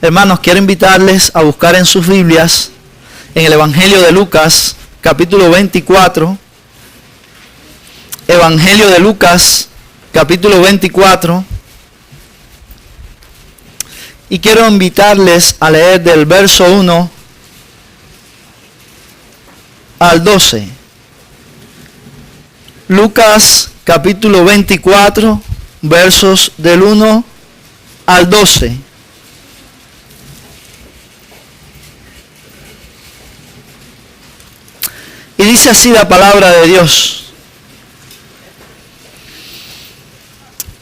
Hermanos, quiero invitarles a buscar en sus Biblias, en el Evangelio de Lucas, capítulo 24. Evangelio de Lucas, capítulo 24. Y quiero invitarles a leer del verso 1 al 12. Lucas, capítulo 24, versos del 1 al 12. Y dice así la palabra de Dios.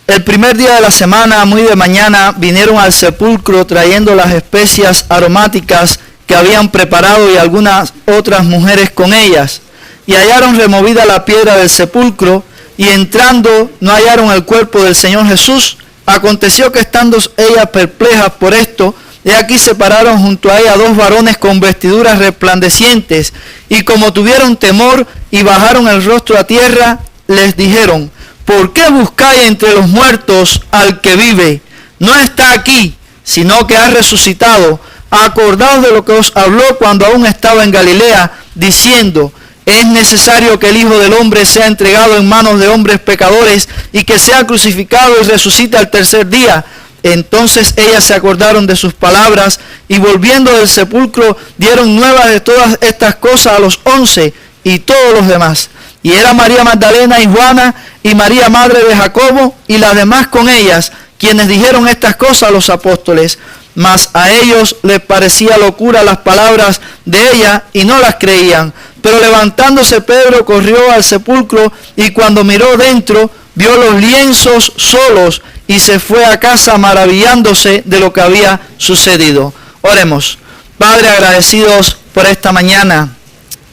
El primer día de la semana, muy de mañana, vinieron al sepulcro trayendo las especias aromáticas que habían preparado y algunas otras mujeres con ellas. Y hallaron removida la piedra del sepulcro, y entrando no hallaron el cuerpo del Señor Jesús. Aconteció que estando ellas perplejas por esto, he aquí se pararon junto a ella dos varones con vestiduras resplandecientes, y como tuvieron temor y bajaron el rostro a tierra, les dijeron: ¿por qué buscáis entre los muertos al que vive? No está aquí, sino que ha resucitado. Acordaos de lo que os habló cuando aún estaba en Galilea, diciendo: es necesario que el Hijo del Hombre sea entregado en manos de hombres pecadores, y que sea crucificado y resucite al tercer día. Entonces ellas se acordaron de sus palabras, y volviendo del sepulcro dieron nuevas de todas estas cosas a los 11 y todos los demás. Y era María Magdalena y Juana y María madre de Jacobo y las demás con ellas, quienes dijeron estas cosas a los apóstoles. Mas a ellos les parecía locura las palabras de ella y no las creían. Pero levantándose Pedro corrió al sepulcro, y cuando miró dentro vio los lienzos solos, y se fue a casa maravillándose de lo que había sucedido. Oremos. Padre, agradecidos por esta mañana,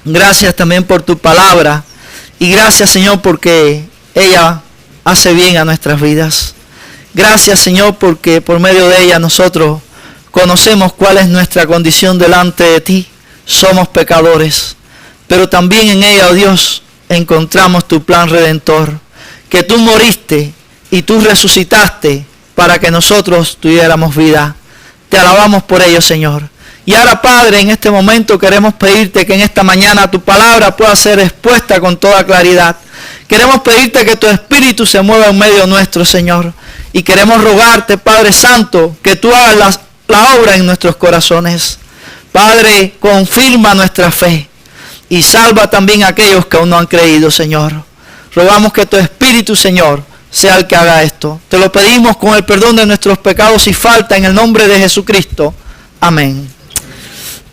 gracias también por tu palabra, y gracias, Señor, porque ella hace bien a nuestras vidas. Gracias, Señor, porque por medio de ella nosotros conocemos cuál es nuestra condición delante de ti. Somos pecadores, pero también en ella, oh Dios, encontramos tu plan redentor, que tú moriste y tú resucitaste para que nosotros tuviéramos vida. Te alabamos por ello, Señor. Y ahora, Padre, en este momento queremos pedirte que en esta mañana tu palabra pueda ser expuesta con toda claridad. Queremos pedirte que tu Espíritu se mueva en medio nuestro, Señor. Y queremos rogarte, Padre Santo, que tú hagas la obra en nuestros corazones. Padre, confirma nuestra fe y salva también a aquellos que aún no han creído, Señor. Rogamos que tu Espíritu, Señor, sea el que haga esto. Te lo pedimos con el perdón de nuestros pecados y falta en el nombre de Jesucristo. Amén.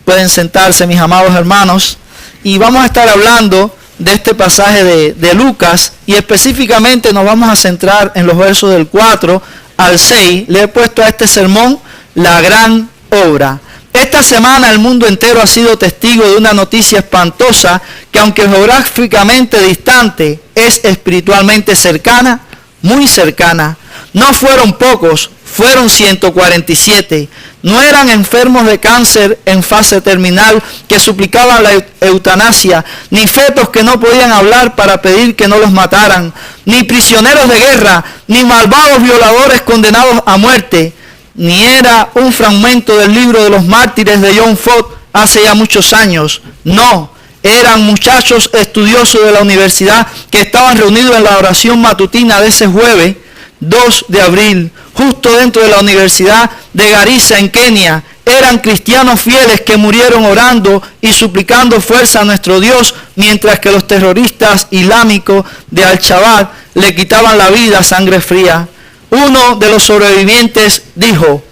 Pueden sentarse, mis amados hermanos, y vamos a estar hablando de este pasaje de Lucas, y específicamente nos vamos a centrar en los versos del 4 al 6. Le he puesto a este sermón la gran obra. Esta semana el mundo entero ha sido testigo de una noticia espantosa que, aunque geográficamente distante, es espiritualmente cercana, muy cercana. No fueron pocos, fueron 147. No eran enfermos de cáncer en fase terminal que suplicaban la eutanasia, ni fetos que no podían hablar para pedir que no los mataran, ni prisioneros de guerra, ni malvados violadores condenados a muerte. Ni era un fragmento del libro de los mártires de John Fox hace ya muchos años. No, eran muchachos estudiosos de la universidad que estaban reunidos en la oración matutina de ese jueves 2 de abril, justo dentro de la Universidad de Garissa en Kenia. Eran cristianos fieles que murieron orando y suplicando fuerza a nuestro Dios, mientras que los terroristas islámicos de Al-Shabaab le quitaban la vida a sangre fría. Uno de los sobrevivientes dijo: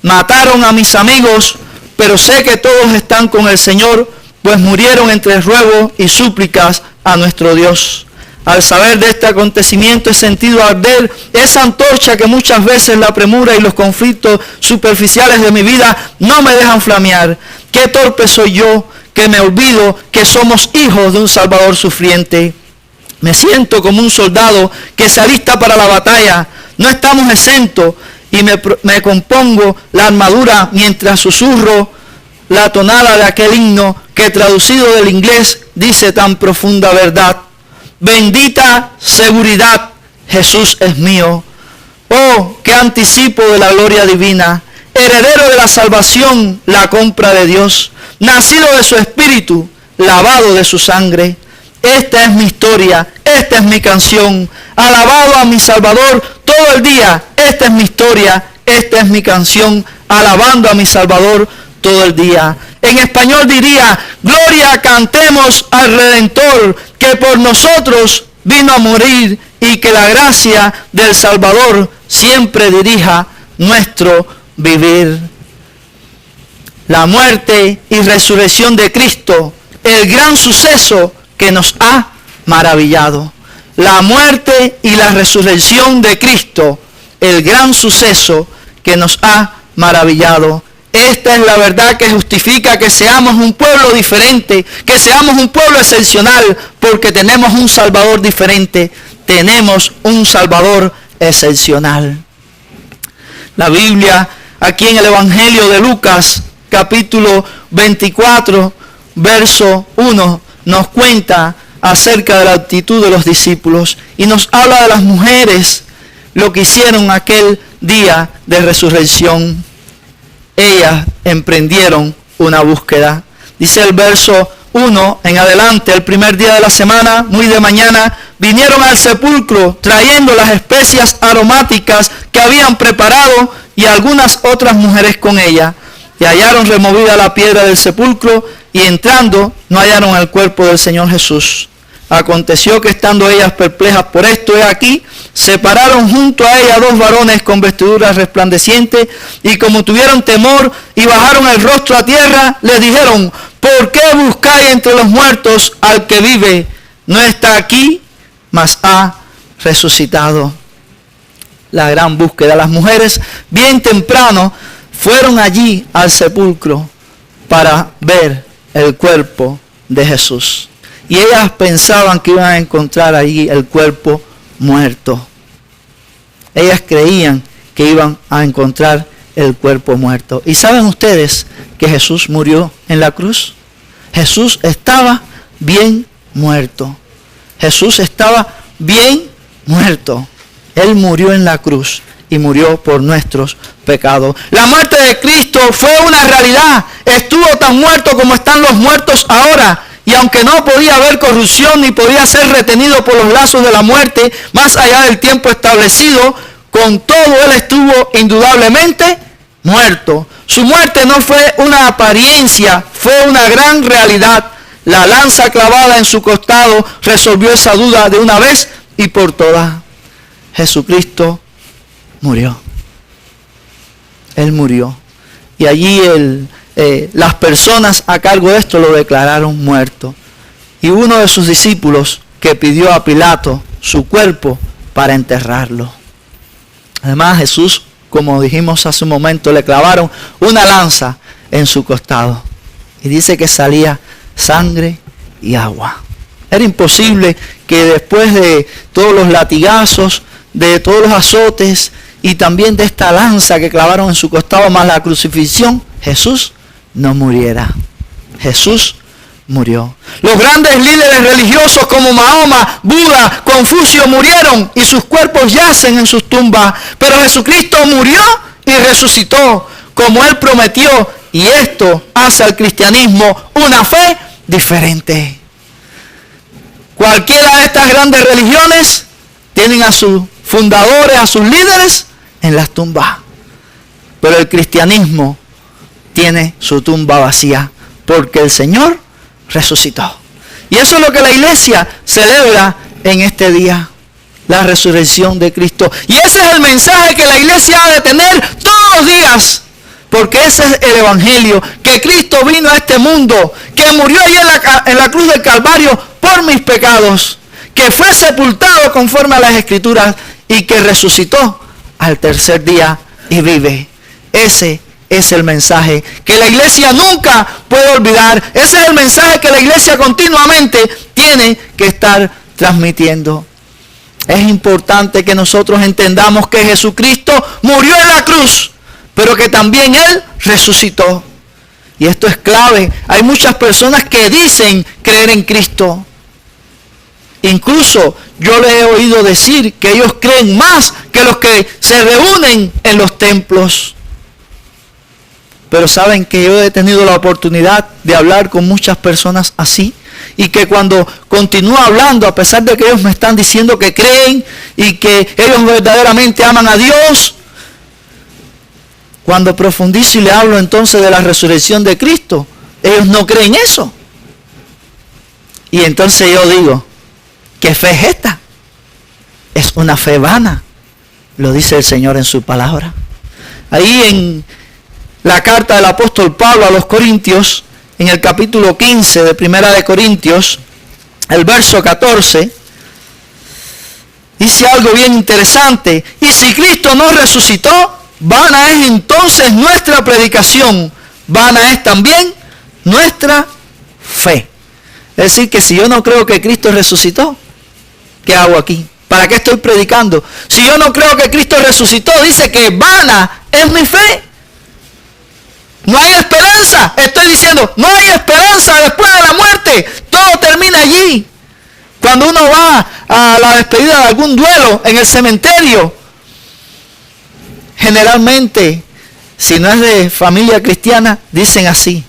mataron a mis amigos, pero sé que todos están con el Señor, pues murieron entre ruegos y súplicas a nuestro Dios. Al saber de este acontecimiento he sentido arder esa antorcha que muchas veces la premura y los conflictos superficiales de mi vida no me dejan flamear. Qué torpe soy yo, que me olvido que somos hijos de un Salvador sufriente. Me siento como un soldado que se alista para la batalla. No estamos exentos, y me compongo la armadura mientras susurro la tonada de aquel himno que, traducido del inglés, dice tan profunda verdad: bendita seguridad, Jesús es mío. Oh, qué anticipo de la gloria divina. heredero de la salvación, la compra de Dios, nacido de su espíritu, lavado de su sangre. Esta es mi historia, esta es mi canción, alabado a mi Salvador todo el día. Esta es mi historia, esta es mi canción, alabando a mi Salvador todo el día. En español diría, gloria, cantemos al Redentor, que por nosotros vino a morir, y que la gracia del Salvador siempre dirija nuestro vivir. La muerte y resurrección de Cristo, el gran suceso que nos ha maravillado. La muerte y la resurrección de Cristo, el gran suceso que nos ha maravillado. Esta es la verdad que justifica que seamos un pueblo diferente, que seamos un pueblo excepcional, porque tenemos un Salvador diferente, tenemos un Salvador excepcional. La Biblia, aquí en el Evangelio de Lucas, capítulo 24, verso 1, nos cuenta acerca de la actitud de los discípulos y nos habla de las mujeres, lo que hicieron aquel día de resurrección. Ellas emprendieron una búsqueda. Dice el verso 1 en adelante, el primer día de la semana, muy de mañana, vinieron al sepulcro trayendo las especias aromáticas que habían preparado y algunas otras mujeres con ella. Y hallaron removida la piedra del sepulcro, y entrando no hallaron el cuerpo del Señor Jesús. Aconteció que estando ellas perplejas por esto, he aquí, se pararon junto a ella dos varones con vestiduras resplandecientes, y como tuvieron temor y bajaron el rostro a tierra, les dijeron, ¿por qué buscáis entre los muertos al que vive? No está aquí, mas ha resucitado. La gran búsqueda. Las mujeres bien temprano fueron allí al sepulcro para ver el cuerpo de Jesús. Y ellas pensaban que iban a encontrar allí el cuerpo muerto. Ellas creían que iban a encontrar el cuerpo muerto. ¿Y saben ustedes que Jesús murió en la cruz? Jesús estaba bien muerto. Jesús estaba bien muerto. Él murió en la cruz y murió por nuestros pecados. La muerte de Cristo fue una realidad. Estuvo tan muerto como están los muertos ahora. Y aunque no podía haber corrupción ni podía ser retenido por los lazos de la muerte más allá del tiempo establecido, con todo Él estuvo indudablemente muerto. Su muerte no fue una apariencia, fue una gran realidad. La lanza clavada en su costado resolvió esa duda de una vez y por todas. Jesucristo murió. Él murió. Y allí las personas a cargo de esto lo declararon muerto. Y uno de sus discípulos que pidió a Pilato su cuerpo para enterrarlo. Además, Jesús, como dijimos hace un momento, le clavaron una lanza en su costado. Y dice que salía sangre y agua. Era imposible que después de todos los latigazos, de todos los azotes y también de esta lanza que clavaron en su costado más la crucifixión, Jesús no muriera. Jesús murió. Los grandes líderes religiosos como Mahoma, Buda, Confucio murieron y sus cuerpos yacen en sus tumbas. Pero Jesucristo murió y resucitó como Él prometió. Y esto hace al cristianismo una fe diferente. Cualquiera de estas grandes religiones tienen a sus fundadores, a sus líderes en las tumbas. Pero el cristianismo tiene su tumba vacía porque el Señor resucitó. Y eso es lo que la iglesia celebra en este día, la resurrección de Cristo. Y ese es el mensaje que la iglesia ha de tener todos los días, porque ese es el evangelio, que Cristo vino a este mundo, que murió allí en la cruz del Calvario por mis pecados, que fue sepultado conforme a las Escrituras y que resucitó al tercer día y vive. Ese es el mensaje que la iglesia nunca puede olvidar. Ese es el mensaje que la iglesia continuamente tiene que estar transmitiendo. Es importante que nosotros entendamos que Jesucristo murió en la cruz, pero que también Él resucitó. Y esto es clave. Hay muchas personas que dicen creer en Cristo. Incluso yo le he oído decir que ellos creen más que los que se reúnen en los templos. Pero saben que yo he tenido la oportunidad de hablar con muchas personas así. Y que cuando continúo hablando, a pesar de que ellos me están diciendo que creen y que ellos verdaderamente aman a Dios, cuando profundizo y le hablo entonces de la resurrección de Cristo, ellos no creen eso. Y entonces yo digo, ¿qué fe es esta? Es una fe vana, lo dice el Señor en su palabra. Ahí en la carta del apóstol Pablo a los Corintios, en el capítulo 15 de Primera de Corintios, el verso 14, dice algo bien interesante. Y si Cristo no resucitó, vana es entonces nuestra predicación, vana es también nuestra fe. Es decir, que si yo no creo que Cristo resucitó, ¿qué hago aquí? ¿Para qué estoy predicando? Si yo no creo que Cristo resucitó, dice que vana es mi fe. No hay esperanza. Estoy diciendo, no hay esperanza después de la muerte. Todo termina allí. Cuando uno va a la despedida de algún duelo en el cementerio, generalmente, si no es de familia cristiana, dicen así.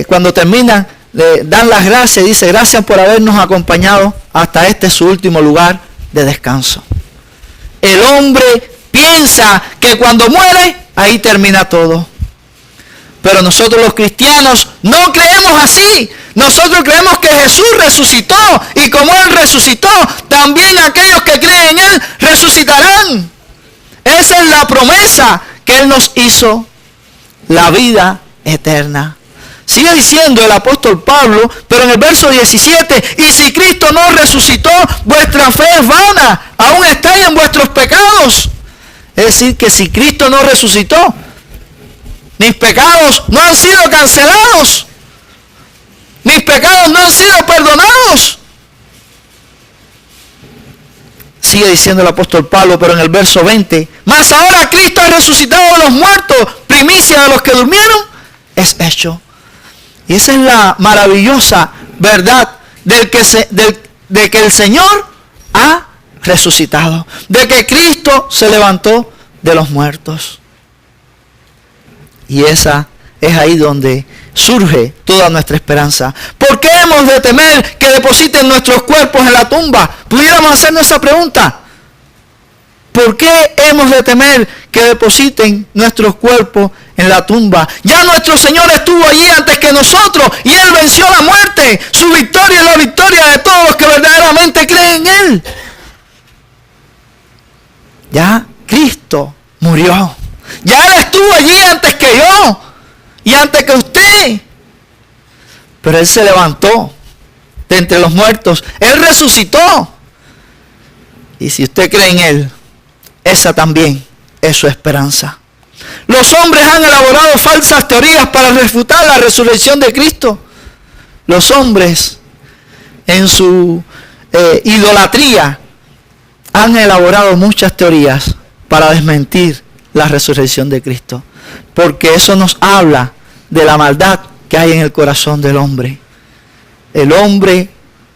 Cuando terminan, dan las gracias, dice, gracias por habernos acompañado hasta este su último lugar de descanso. El hombre piensa que cuando muere, ahí termina todo. Pero nosotros los cristianos no creemos así. Nosotros creemos que Jesús resucitó. Y como Él resucitó, también aquellos que creen en Él resucitarán. Esa es la promesa que Él nos hizo. La vida eterna. Sigue diciendo el apóstol Pablo, pero en el verso 17, y si Cristo no resucitó, vuestra fe es vana. Aún estáis en vuestros pecados. Es decir, que si Cristo no resucitó, mis pecados no han sido cancelados. Mis pecados no han sido perdonados. Sigue diciendo el apóstol Pablo, pero en el verso 20, mas ahora Cristo ha resucitado de los muertos, primicia de los que durmieron, es hecho. Y esa es la maravillosa verdad de que el Señor ha resucitado. De que Cristo se levantó de los muertos. Y esa es ahí donde surge toda nuestra esperanza. ¿Por qué hemos de temer que depositen nuestros cuerpos en la tumba? Pudiéramos hacernos esa pregunta. ¿Por qué hemos de temer que depositen nuestros cuerpos en la tumba? Ya nuestro Señor estuvo allí antes que nosotros y Él venció la muerte. Su victoria es la victoria de todos los que verdaderamente creen en Él. Ya Cristo murió. Ya Él estuvo allí antes que yo y antes que usted. Pero Él se levantó de entre los muertos. Él resucitó. Y si usted cree en Él, esa también es su esperanza. Los hombres han elaborado falsas teorías para refutar la resurrección de Cristo. Los hombres, en su idolatría, han elaborado muchas teorías para desmentir la resurrección de Cristo. Porque eso nos habla de la maldad que hay en el corazón del hombre. El hombre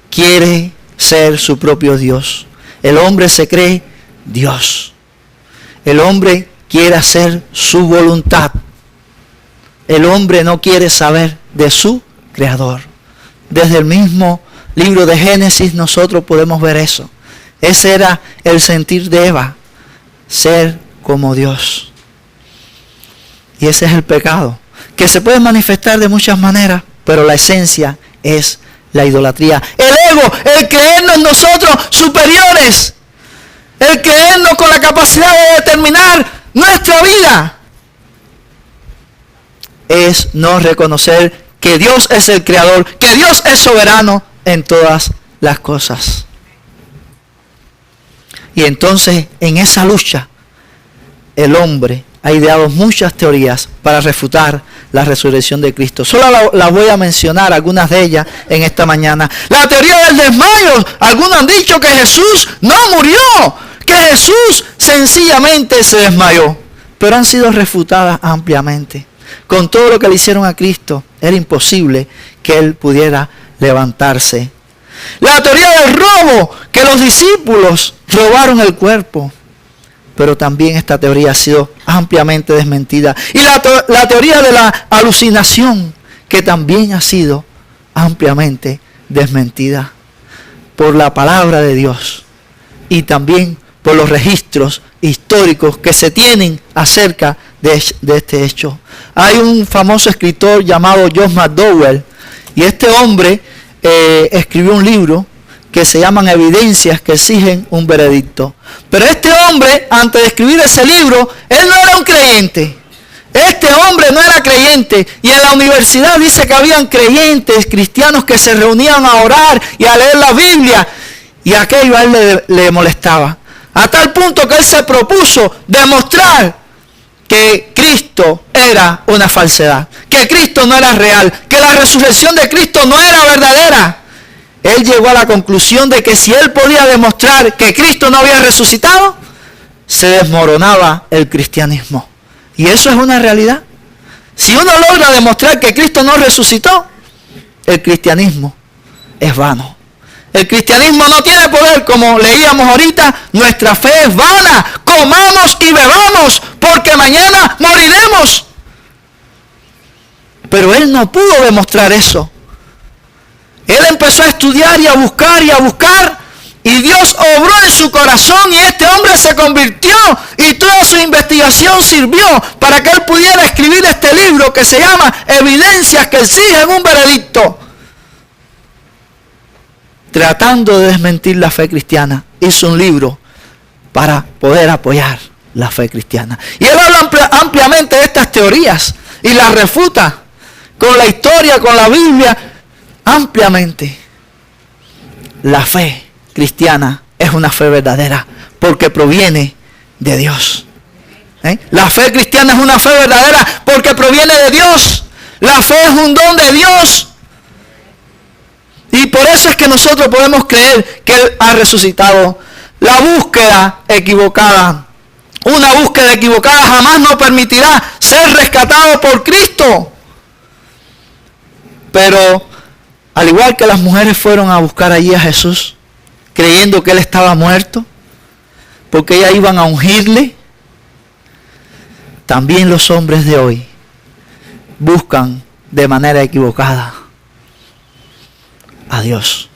quiere ser su propio Dios. El hombre se cree Dios. El hombre quiere hacer su voluntad. El hombre no quiere saber de su Creador. Desde el mismo libro de Génesis nosotros podemos ver eso. Ese era el sentir de Eva, ser como Dios. Y ese es el pecado, que se puede manifestar de muchas maneras, pero la esencia es la idolatría. El ego, el creernos nosotros superiores, el creernos con la capacidad de determinar nuestra vida, es no reconocer que Dios es el creador, que Dios es soberano en todas las cosas. Y entonces en esa lucha el hombre ha ideado muchas teorías para refutar la resurrección de Cristo. Solo las voy a mencionar, algunas de ellas en esta mañana. La teoría del desmayo. Algunos han dicho que Jesús no murió, que Jesús sencillamente se desmayó. Pero han sido refutadas ampliamente. Con todo lo que le hicieron a Cristo, era imposible que Él pudiera levantarse. La teoría del robo, que los discípulos robaron el cuerpo. pero también esta teoría ha sido ampliamente desmentida. Y la teoría de la alucinación, que también ha sido ampliamente desmentida por la palabra de Dios y también por los registros históricos que se tienen acerca de este hecho. Hay un famoso escritor llamado John McDowell, y este hombre escribió un libro que se llaman Evidencias que exigen un veredicto. Pero este hombre, antes de escribir ese libro, él no era un creyente. Este hombre no era creyente, y en la universidad dice que habían creyentes cristianos que se reunían a orar y a leer la Biblia, y aquello a él le molestaba. A tal punto que él se propuso demostrar que Cristo era una falsedad, que Cristo no era real, que la resurrección de Cristo no era verdadera. Él llegó a la conclusión de que si él podía demostrar que Cristo no había resucitado, se desmoronaba el cristianismo. Y eso es una realidad. Si uno logra demostrar que Cristo no resucitó, el cristianismo es vano. El cristianismo no tiene poder, como leíamos ahorita. Nuestra fe es vana. Comamos y bebamos, porque mañana moriremos. Pero él no pudo demostrar eso. Él empezó a estudiar y a buscar, y Dios obró en su corazón, y este hombre se convirtió, y toda su investigación sirvió para que él pudiera escribir este libro que se llama Evidencias que exigen un veredicto. Tratando de desmentir la fe cristiana, hizo un libro para poder apoyar la fe cristiana. Y él habla ampliamente de estas teorías y las refuta con la historia, con la Biblia, ampliamente. La fe cristiana es una fe verdadera porque proviene de Dios. La fe cristiana es una fe verdadera porque proviene de Dios. La fe es un don de Dios. Y por eso es que nosotros podemos creer que Él ha resucitado. La búsqueda equivocada, una búsqueda equivocada jamás nos permitirá ser rescatados por Cristo. Pero al igual que las mujeres fueron a buscar allí a Jesús, creyendo que Él estaba muerto, porque ellas iban a ungirle, también los hombres de hoy buscan de manera equivocada a Dios.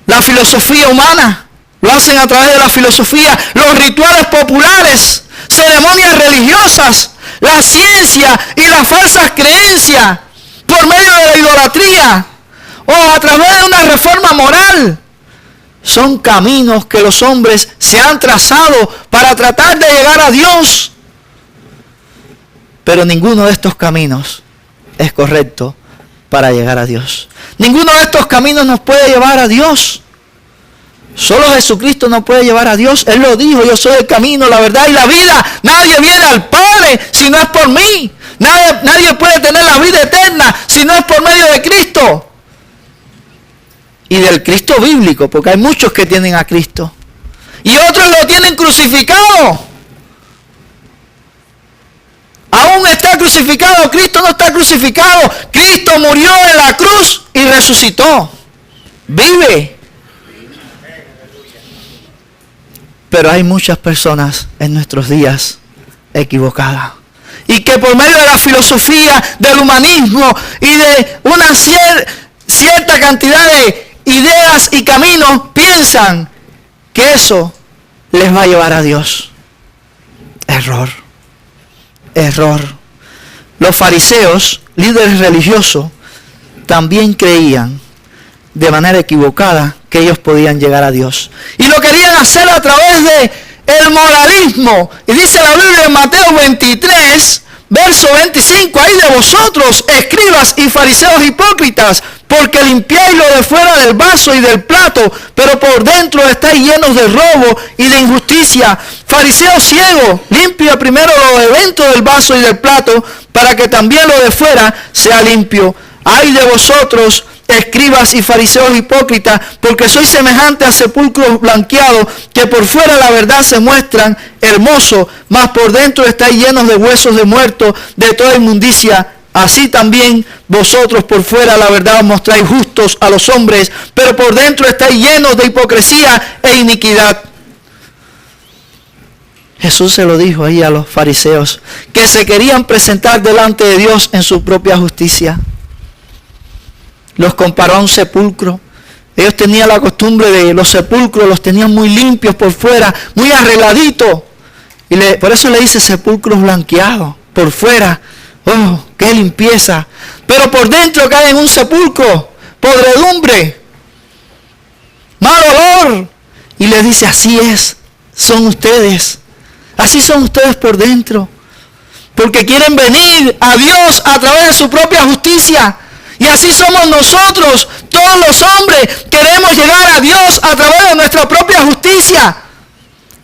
La filosofía humana lo hacen a través de la filosofía, los rituales populares, ceremonias religiosas, la ciencia y las falsas creencias, por medio de la idolatría o a través de una reforma moral. Son caminos que los hombres se han trazado para tratar de llegar a Dios. Pero ninguno de estos caminos es correcto para llegar a Dios. Ninguno de estos caminos nos puede llevar a Dios. Solo Jesucristo nos puede llevar a Dios. Él lo dijo: yo soy el camino, la verdad y la vida. Nadie viene al Padre si no es por mí. Nadie puede tener la vida eterna si no es por medio de Cristo. Y del Cristo bíblico, porque hay muchos que tienen a Cristo. Y otros lo tienen crucificado. Aún está crucificado. Cristo no está crucificado. Cristo murió en la cruz y resucitó. Vive. Pero hay muchas personas en nuestros días equivocadas. Y que por medio de la filosofía, del humanismo y de una cierta cantidad de ideas y caminos, piensan que eso les va a llevar a Dios. Error. Error. Los fariseos, líderes religiosos, también creían de manera equivocada que ellos podían llegar a Dios. Y lo querían hacer a través de el moralismo. Y dice la Biblia en Mateo 23, verso 25, ¡ay de vosotros, escribas y fariseos hipócritas! Porque limpiáis lo de fuera del vaso y del plato, pero por dentro estáis llenos de robo y de injusticia. Fariseo ciego, limpia primero lo de dentro del vaso y del plato, para que también lo de fuera sea limpio. ¡Ay de vosotros, escribas y fariseos hipócritas! Porque sois semejantes a sepulcros blanqueados, que por fuera la verdad se muestran hermosos, mas por dentro estáis llenos de huesos de muertos, de toda inmundicia. Así también vosotros por fuera la verdad os mostráis justos a los hombres, pero por dentro estáis llenos de hipocresía e iniquidad. Jesús se lo dijo ahí a los fariseos, que se querían presentar delante de Dios en su propia justicia. Los comparó a un sepulcro. Ellos tenían la costumbre de los sepulcros, los tenían muy limpios por fuera, muy arregladitos. Y por eso le dice sepulcros blanqueados, por fuera. ¡Oh, qué limpieza! Pero por dentro cae en un sepulcro, podredumbre, mal olor. Y les dice, así es, son ustedes. Así son ustedes por dentro. Porque quieren venir a Dios a través de su propia justicia. Y así somos nosotros, todos los hombres. Queremos llegar a Dios a través de nuestra propia justicia.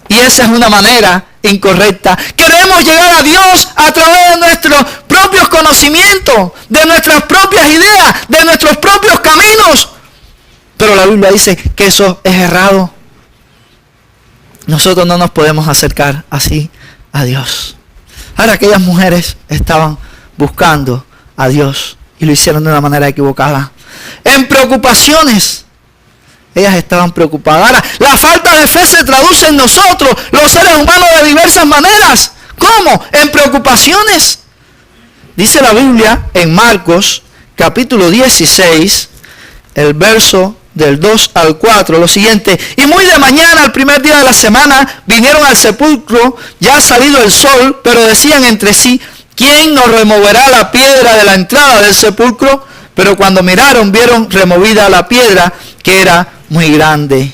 Y esa es una manera incorrecta. Queremos llegar a Dios a través de nuestros propios conocimientos, de nuestras propias ideas, de nuestros propios caminos. Pero la Biblia dice que eso es errado. Nosotros no nos podemos acercar así a Dios. Ahora, aquellas mujeres estaban buscando a Dios y lo hicieron de una manera equivocada. En preocupaciones. Ellas estaban preocupadas. Ahora, la falta de fe se traduce en nosotros, los seres humanos, de diversas maneras. ¿Cómo? En preocupaciones. Dice la Biblia en Marcos, capítulo 16, el verso del 2 al 4, lo siguiente. Y muy de mañana, el primer día de la semana, vinieron al sepulcro, ya ha salido el sol, pero decían entre sí, ¿quién nos removerá la piedra de la entrada del sepulcro? Pero cuando miraron, vieron removida la piedra, que era muy grande.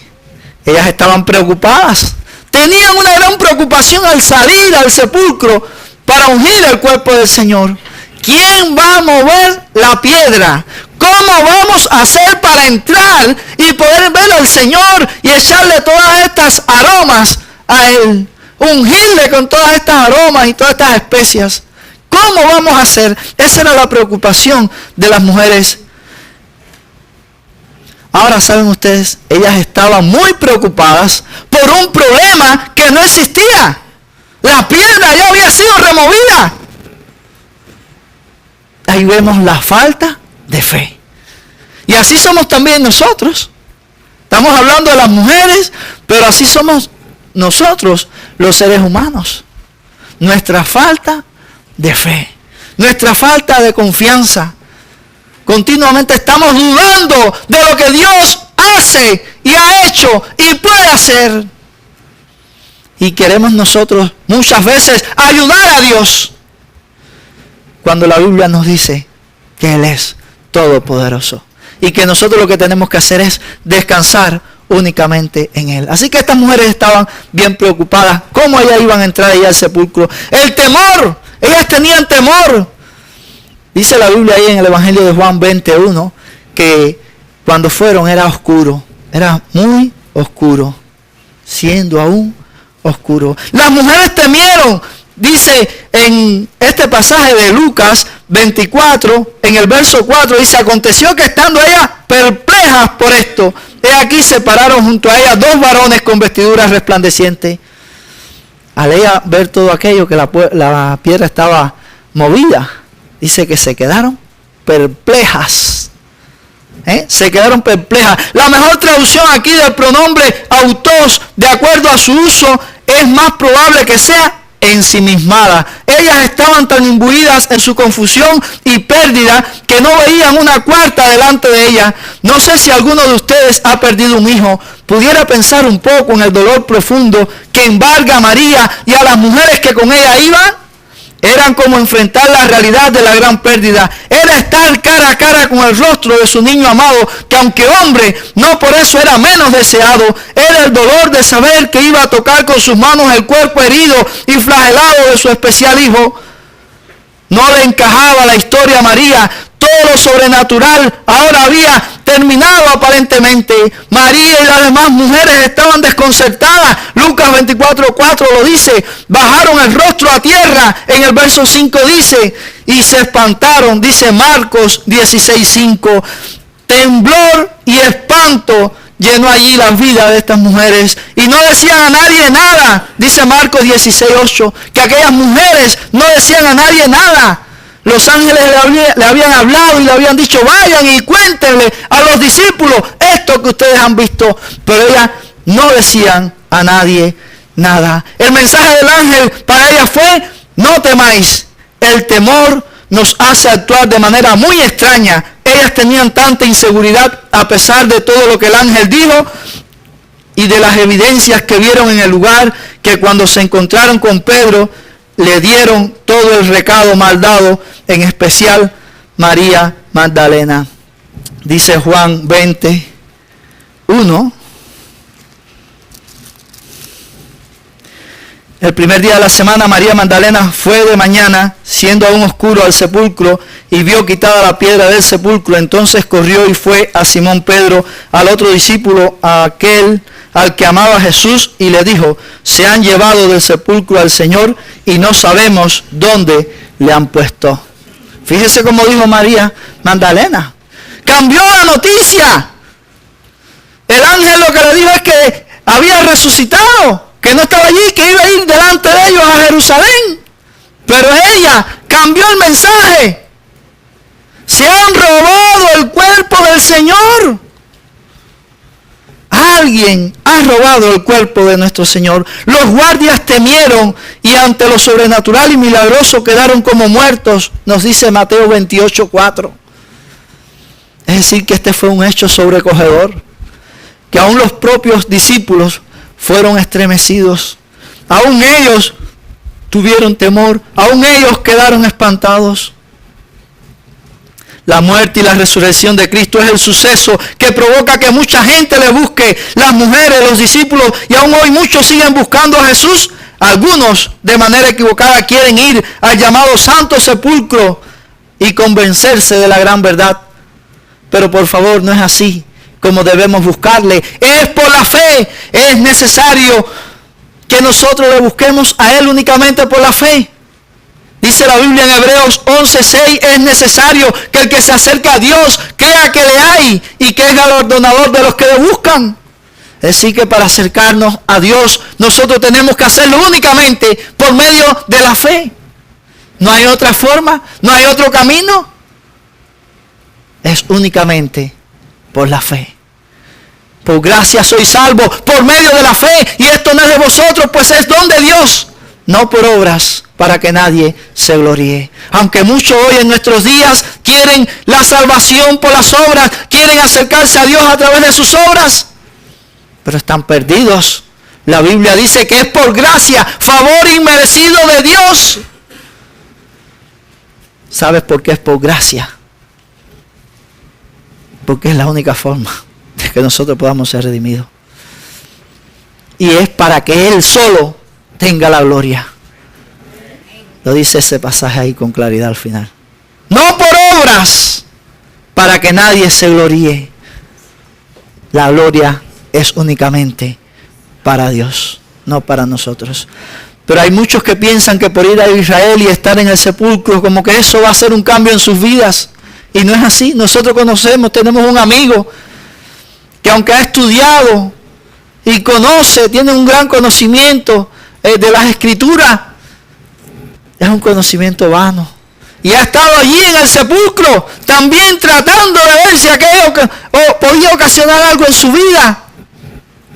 Ellas estaban preocupadas. Tenían una gran preocupación al salir al sepulcro para ungir el cuerpo del Señor. ¿Quién va a mover la piedra? ¿Cómo vamos a hacer para entrar y poder ver al Señor y echarle todas estas aromas a Él? Ungirle con todas estas aromas y todas estas especias. ¿Cómo vamos a hacer? Esa era la preocupación de las mujeres. Ahora, ¿saben ustedes? Ellas estaban muy preocupadas por un problema que no existía. La piedra ya había sido removida. Ahí vemos la falta de fe. Y así somos también nosotros. Estamos hablando de las mujeres, pero así somos nosotros, los seres humanos. Nuestra falta de fe, nuestra falta de confianza. Continuamente estamos dudando de lo que Dios hace y ha hecho y puede hacer. Y queremos nosotros muchas veces ayudar a Dios, cuando la Biblia nos dice que Él es todopoderoso y que nosotros lo que tenemos que hacer es descansar únicamente en Él. Así que estas mujeres estaban bien preocupadas. ¿Cómo ellas iban a entrar ahí al sepulcro? El temor. Ellas tenían temor. Dice la Biblia ahí en el Evangelio de Juan 21 que cuando fueron era oscuro. Era muy oscuro. Siendo aún oscuro. Las mujeres temieron. Dice en este pasaje de Lucas 24, en el verso 4, dice, aconteció que estando ellas perplejas por esto, he aquí se pararon junto a ellas dos varones con vestiduras resplandecientes. Al ella ver todo aquello, que la piedra estaba movida, dice que se quedaron perplejas. Se quedaron perplejas. La mejor traducción aquí del pronombre autos, de acuerdo a su uso, es más probable que sea ensimismada. Ellas estaban tan imbuidas en su confusión y pérdida que no veían una cuarta delante de ellas. No sé si alguno de ustedes ha perdido un hijo. Pudiera pensar un poco en el dolor profundo que embarga a María y a las mujeres que con ella iban. Eran como enfrentar la realidad de la gran pérdida. Era estar cara a cara con el rostro de su niño amado, que aunque hombre, no por eso era menos deseado. Era el dolor de saber que iba a tocar con sus manos el cuerpo herido y flagelado de su especial hijo. No le encajaba la historia a María. Todo lo sobrenatural ahora había terminado aparentemente. María y las demás mujeres estaban desconcertadas. Lucas 24:4 lo dice. Bajaron el rostro a tierra. En el verso 5 dice, y se espantaron. Dice Marcos 16:5. Temblor y espanto llenó allí la vida de estas mujeres. Y no decían a nadie nada. Dice Marcos 16:8. Que aquellas mujeres no decían a nadie nada. Los ángeles le habían hablado y le habían dicho, vayan y cuéntenle a los discípulos esto que ustedes han visto. Pero ellas no decían a nadie nada. El mensaje del ángel para ella fue: no temáis. El temor nos hace actuar de manera muy extraña. Ellas tenían tanta inseguridad a pesar de todo lo que el ángel dijo y de las evidencias que vieron en el lugar, que cuando se encontraron con Pedro le dieron todo el recado mal dado, en especial María Magdalena. Dice Juan 20:1. El primer día de la semana, María Magdalena fue de mañana, siendo aún oscuro, al sepulcro y vio quitada la piedra del sepulcro. Entonces corrió y fue a Simón Pedro, al otro discípulo, a aquel al que amaba Jesús, y le dijo: se han llevado del sepulcro al Señor y no sabemos dónde le han puesto. Fíjese cómo dijo María Magdalena. Cambió la noticia. El ángel lo que le dijo es que había resucitado, que no estaba allí, que iba a ir delante de ellos a Jerusalén. Pero ella cambió el mensaje. Se han robado el cuerpo del Señor. Alguien ha robado el cuerpo de nuestro Señor. Los guardias temieron y ante lo sobrenatural y milagroso quedaron como muertos, nos dice Mateo 28:4. Es decir, que este fue un hecho sobrecogedor, que aún los propios discípulos fueron estremecidos. Aún ellos tuvieron temor, aún ellos quedaron espantados. La muerte y la resurrección de Cristo es el suceso que provoca que mucha gente le busque. Las mujeres, los discípulos, y aún hoy muchos siguen buscando a Jesús. Algunos de manera equivocada quieren ir al llamado Santo Sepulcro y convencerse de la gran verdad. Pero por favor, no es así como debemos buscarle. Es por la fe. Es necesario que nosotros le busquemos a Él únicamente por la fe. Dice la Biblia en Hebreos 11:6, es necesario que el que se acerca a Dios crea que le hay y que es galardonador de los que le buscan. Es decir, que para acercarnos a Dios nosotros tenemos que hacerlo únicamente por medio de la fe. No hay otra forma, no hay otro camino. Es únicamente por la fe. Por gracia soy salvo, por medio de la fe, y esto no es de vosotros, pues es don de Dios, no por obras, para que nadie se gloríe. Aunque muchos hoy en nuestros días quieren la salvación por las obras, quieren acercarse a Dios a través de sus obras, pero están perdidos. La Biblia dice que es por gracia, favor inmerecido de Dios. ¿Sabes por qué es por gracia? Porque es la única forma de que nosotros podamos ser redimidos. Y es para que Él solo tenga la gloria. Lo dice ese pasaje ahí con claridad al final. No por obras, para que nadie se gloríe. La gloria es únicamente para Dios, no para nosotros. Pero hay muchos que piensan que por ir a Israel y estar en el sepulcro, como que eso va a hacer un cambio en sus vidas. Y no es así. Nosotros conocemos, tenemos un amigo que aunque ha estudiado y conoce, tiene un gran conocimiento de las Escrituras, es un conocimiento vano. Y ha estado allí en el sepulcro, también tratando de ver si aquello podía ocasionar algo en su vida.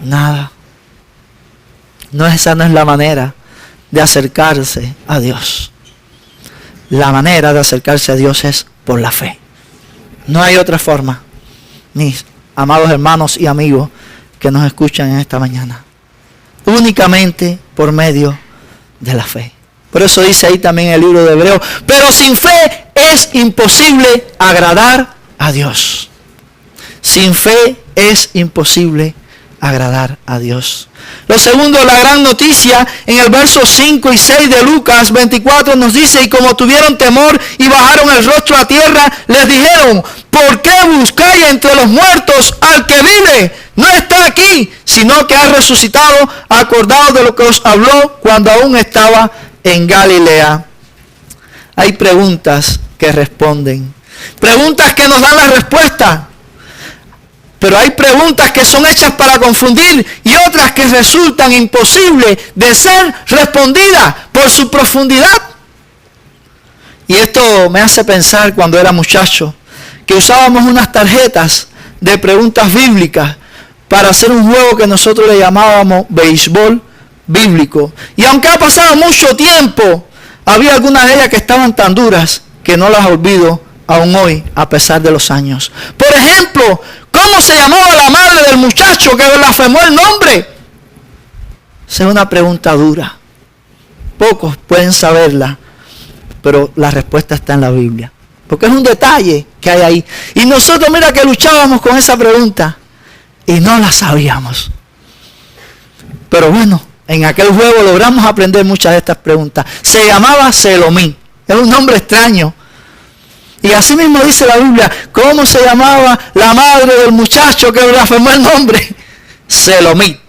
Nada. Esa no es la manera de acercarse a Dios. La manera de acercarse a Dios es por la fe. No hay otra forma. Mis amados hermanos y amigos que nos escuchan en esta mañana. Únicamente por medio de la fe. Por eso dice ahí también el libro de Hebreos, pero sin fe es imposible agradar a Dios. Sin fe es imposible agradar a Dios. Lo segundo, la gran noticia, en el verso 5 y 6 de Lucas 24 nos dice, y como tuvieron temor y bajaron el rostro a tierra, les dijeron, ¿por qué buscáis entre los muertos al que vive? No está aquí, sino que ha resucitado, acordado de lo que os habló cuando aún estaba en Galilea. Hay preguntas que responden, preguntas que nos dan la respuesta, pero hay preguntas que son hechas para confundir y otras que resultan imposibles de ser respondidas por su profundidad. Y esto me hace pensar cuando era muchacho, que usábamos unas tarjetas de preguntas bíblicas para hacer un juego que nosotros le llamábamos béisbol bíblico. Y aunque ha pasado mucho tiempo, había algunas de ellas que estaban tan duras que no las olvido aún hoy, a pesar de los años. Por ejemplo, ¿cómo se llamaba la madre del muchacho que blasfemó el nombre? Esa es una pregunta dura. Pocos pueden saberla, pero la respuesta está en la Biblia. Porque es un detalle que hay ahí. Y nosotros, mira que luchábamos con esa pregunta y no la sabíamos. Pero bueno, en aquel juego logramos aprender muchas de estas preguntas. Se llamaba Selomí. Es un nombre extraño. Y así mismo dice la Biblia, ¿cómo se llamaba la madre del muchacho que blasfemó el nombre? Selomí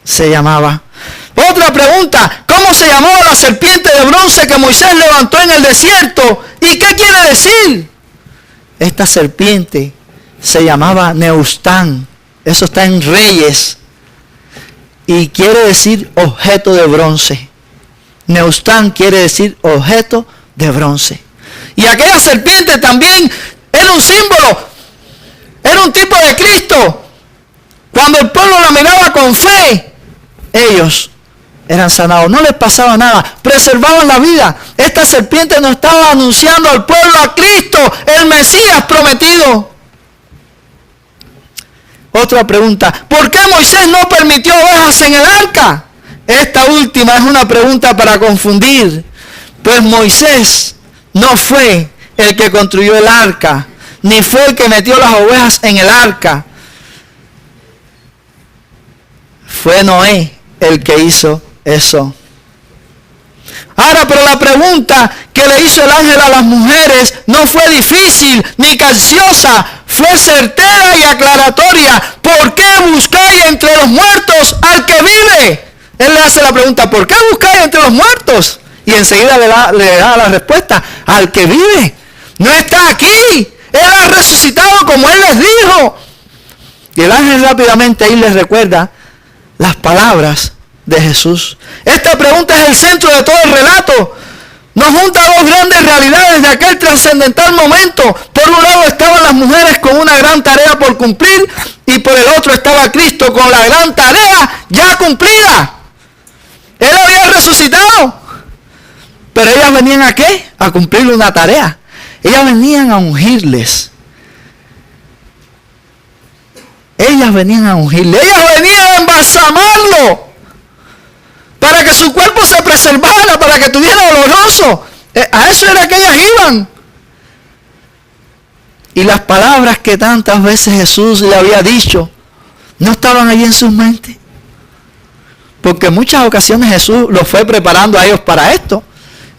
se llamaba. Otra pregunta, ¿cómo se llamaba la serpiente de bronce que Moisés levantó en el desierto? ¿Y qué quiere decir? Esta serpiente se llamaba Neustán. Eso está en Reyes. Y quiere decir objeto de bronce. Neustán quiere decir objeto de bronce. Y aquella serpiente también era un símbolo, era un tipo de Cristo. Cuando el pueblo la miraba con fe, ellos eran sanados, no les pasaba nada, preservaban la vida. Esta serpiente nos estaba anunciando al pueblo a Cristo, el Mesías prometido. Otra pregunta, ¿por qué Moisés no permitió ovejas en el arca? Esta última es una pregunta para confundir, pues Moisés no fue el que construyó el arca, ni fue el que metió las ovejas en el arca. Fue Noé el que hizo eso. Ahora, pero la pregunta que le hizo el ángel a las mujeres no fue difícil ni capciosa, fue certera y aclaratoria. ¿Por qué buscáis entre los muertos al que vive? Él le hace la pregunta, ¿por qué buscáis entre los muertos? Y enseguida le da la respuesta, al que vive. No está aquí. Él ha resucitado como Él les dijo. Y el ángel rápidamente ahí les recuerda las palabras de Jesús. Esta pregunta es el centro de todo el relato. Nos junta dos grandes realidades de aquel trascendental momento. Por un lado estaban las mujeres con una gran tarea por cumplir y por el otro estaba Cristo con la gran tarea ya cumplida. Él había resucitado. Pero ellas venían ¿a qué? A cumplir una tarea. Ellas venían a ungirles. Ellas venían a ungirle. Ellas venían a embalsamarlo. Para que su cuerpo se preservara, para que tuviera oloroso. A eso era que ellas iban. Y las palabras que tantas veces Jesús le había dicho, no estaban allí en sus mentes. Porque en muchas ocasiones Jesús los fue preparando a ellos para esto.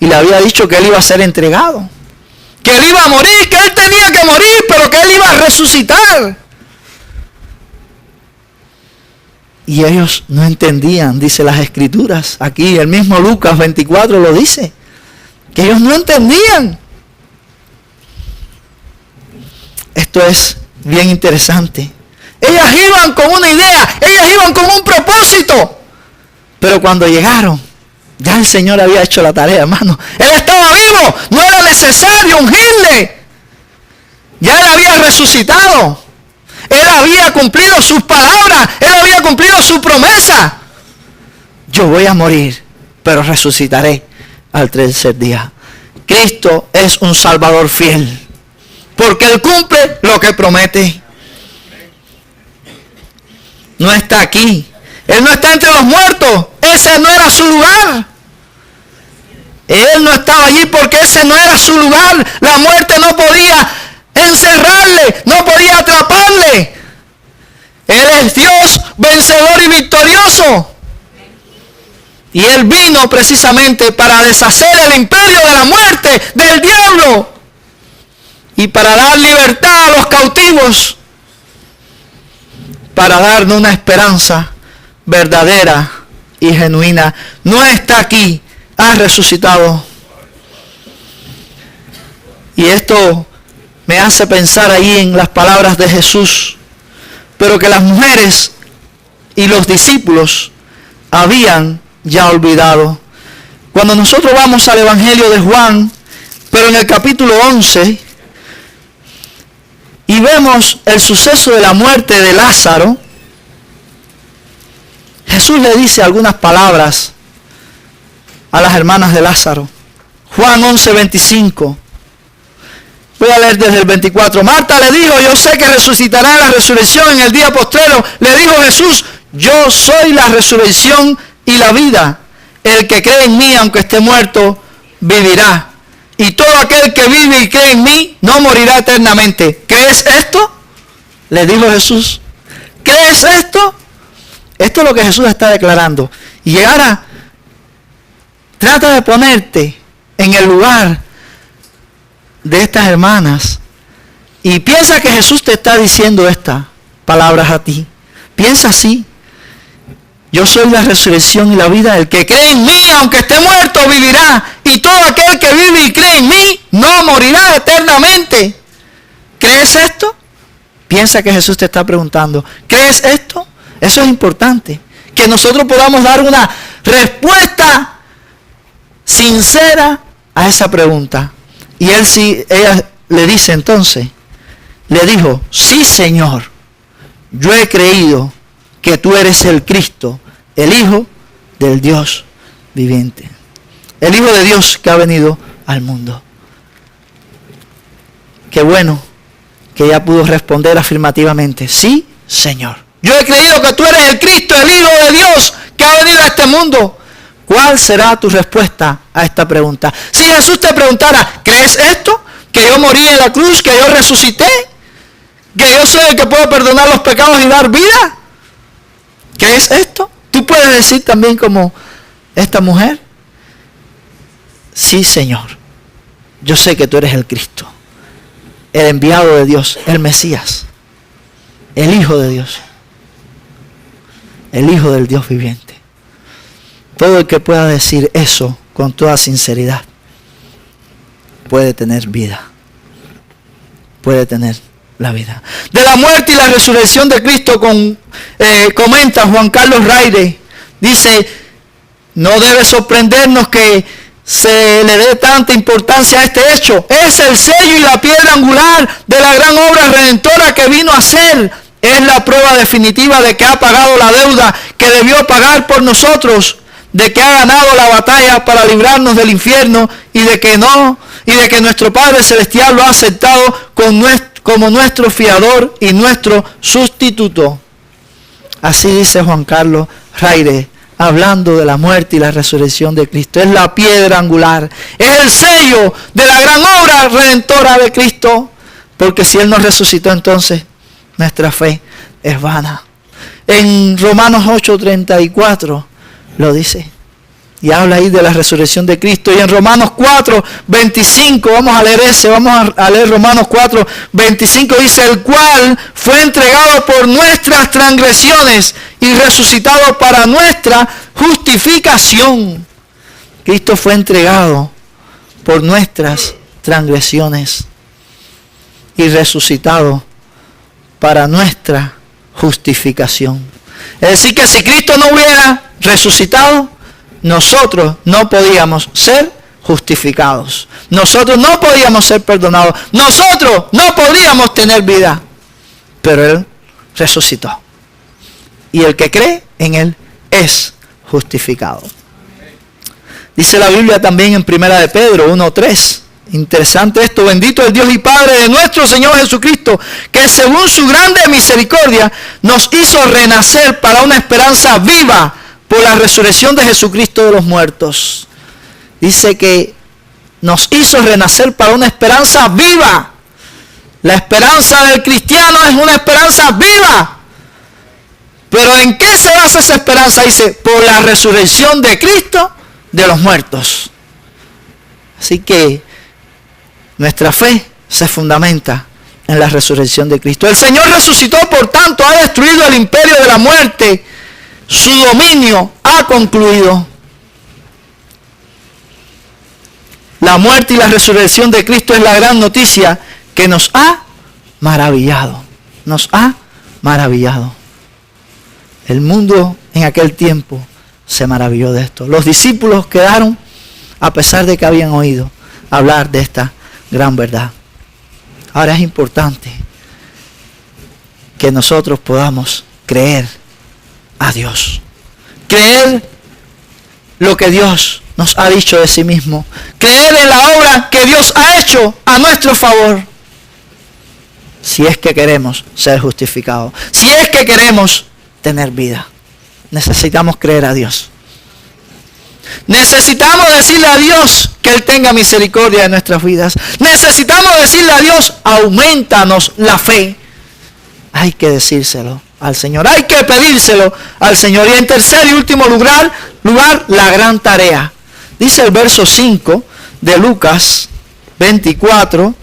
Y le había dicho que Él iba a ser entregado. Que Él iba a morir, que Él tenía que morir, pero que Él iba a resucitar. Y ellos no entendían, dice las Escrituras. Aquí el mismo Lucas 24 lo dice. Que ellos no entendían. Esto es bien interesante. Ellas iban con una idea, ellas iban con un propósito. Pero cuando llegaron, ya el Señor había hecho la tarea, hermano. Él estaba vivo, no era necesario ungirle. Ya Él había resucitado. Él había cumplido sus palabras, Él había cumplido su promesa. Yo voy a morir, pero resucitaré al tercer día. Cristo es un Salvador fiel, porque Él cumple lo que promete. No está aquí. Él no está entre los muertos. Ese no era su lugar. Él no estaba allí porque ese no era su lugar. La muerte no podía encerrarle, no podía atraparle. Él es Dios vencedor y victorioso. Y Él vino precisamente para deshacer el imperio de la muerte, del diablo. Y para dar libertad a los cautivos. Para darnos una esperanza verdadera y genuina. No está aquí, ha resucitado. Y esto me hace pensar ahí en las palabras de Jesús. Pero que las mujeres y los discípulos habían ya olvidado. Cuando nosotros vamos al Evangelio de Juan, pero en el capítulo 11, y vemos el suceso de la muerte de Lázaro, Jesús le dice algunas palabras a las hermanas de Lázaro. Juan 11:25. Voy a leer desde el 24. Marta le dijo, yo sé que resucitará en la resurrección en el día postrero. Le dijo Jesús, yo soy la resurrección y la vida. El que cree en mí, aunque esté muerto, vivirá. Y todo aquel que vive y cree en mí, no morirá eternamente. ¿Crees esto? Le dijo Jesús. ¿Crees esto? Esto es lo que Jesús está declarando. Y ahora, trata de ponerte en el lugar de estas hermanas y piensa que Jesús te está diciendo estas palabras a ti. Piensa así. Yo soy la resurrección y la vida. El que cree en mí, aunque esté muerto, vivirá. Y todo aquel que vive y cree en mí, no morirá eternamente. ¿Crees esto? Piensa que Jesús te está preguntando. ¿Crees esto? Eso es importante. Que nosotros podamos dar una respuesta sincera a esa pregunta. Y ella le dice entonces, le dijo, sí Señor, yo he creído que tú eres el Cristo, el Hijo del Dios viviente. El Hijo de Dios que ha venido al mundo. Qué bueno que ella pudo responder afirmativamente, sí Señor. Yo he creído que tú eres el Cristo, el Hijo de Dios que ha venido a este mundo. ¿Cuál será tu respuesta a esta pregunta? Si Jesús te preguntara, ¿crees esto? ¿Que yo morí en la cruz? ¿Que yo resucité? ¿Que yo soy el que puedo perdonar los pecados y dar vida? ¿Crees esto? Tú puedes decir también como esta mujer, sí Señor, yo sé que tú eres el Cristo, el enviado de Dios, el Mesías, el Hijo de Dios, el Hijo del Dios viviente. Todo el que pueda decir eso con toda sinceridad puede tener vida. Puede tener la vida. De la muerte y la resurrección de Cristo comenta Juan Carlos Raire. Dice, no debe sorprendernos que se le dé tanta importancia a este hecho. Es el sello y la piedra angular de la gran obra redentora que vino a hacer. Es la prueba definitiva de que ha pagado la deuda que debió pagar por nosotros, de que ha ganado la batalla para librarnos del infierno y de que nuestro Padre Celestial lo ha aceptado como nuestro fiador y nuestro sustituto. Así dice Juan Carlos Raire, hablando de la muerte y la resurrección de Cristo. Es la piedra angular, es el sello de la gran obra redentora de Cristo, porque si Él nos resucitó, entonces nuestra fe es vana. En Romanos 8:34 lo dice. Y habla ahí de la resurrección de Cristo. Y en Romanos 4:25, vamos a leer Romanos 4:25, dice, el cual fue entregado por nuestras transgresiones y resucitado para nuestra justificación. Cristo fue entregado por nuestras transgresiones y resucitado para nuestra justificación. Es decir, que si Cristo no hubiera resucitado, nosotros no podíamos ser justificados. Nosotros no podíamos ser perdonados. Nosotros no podíamos tener vida. Pero Él resucitó. Y el que cree en Él es justificado. Dice la Biblia también en 1 de Pedro 1:3. Interesante esto. Bendito el Dios y Padre de nuestro Señor Jesucristo, que según su grande misericordia nos hizo renacer para una esperanza viva por la resurrección de Jesucristo de los muertos. Dice que nos hizo renacer para una esperanza viva. La esperanza del cristiano es una esperanza viva. Pero ¿en qué se basa esa esperanza? Dice, por la resurrección de Cristo de los muertos. Así que nuestra fe se fundamenta en la resurrección de Cristo. El Señor resucitó, por tanto, ha destruido el imperio de la muerte. Su dominio ha concluido. La muerte y la resurrección de Cristo es la gran noticia que nos ha maravillado. Nos ha maravillado. El mundo en aquel tiempo se maravilló de esto. Los discípulos quedaron, a pesar de que habían oído hablar de esta gran verdad. Ahora es importante que nosotros podamos creer a Dios. Creer lo que Dios nos ha dicho de sí mismo. Creer en la obra que Dios ha hecho a nuestro favor. Si es que queremos ser justificados. Si es que queremos tener vida. Necesitamos creer a Dios. Necesitamos decirle a Dios que Él tenga misericordia de nuestras vidas. Necesitamos decirle a Dios, aumentanos la fe. Hay que decírselo al Señor. Hay que pedírselo al Señor. Y en tercer y último lugar, la gran tarea. Dice el verso 5 de Lucas 24.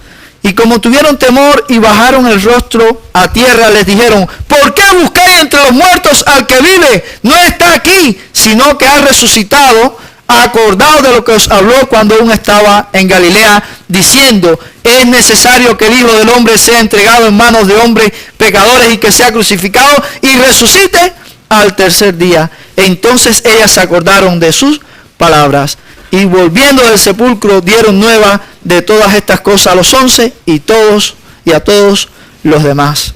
Y como tuvieron temor y bajaron el rostro a tierra, les dijeron, ¿por qué buscáis entre los muertos al que vive? No está aquí, sino que ha resucitado. Acordaos de lo que os habló cuando aún estaba en Galilea, diciendo, es necesario que el Hijo del Hombre sea entregado en manos de hombres pecadores y que sea crucificado y resucite al tercer día. Entonces ellas se acordaron de sus palabras y volviendo del sepulcro dieron nueva de todas estas cosas a los 11 y a todos los demás.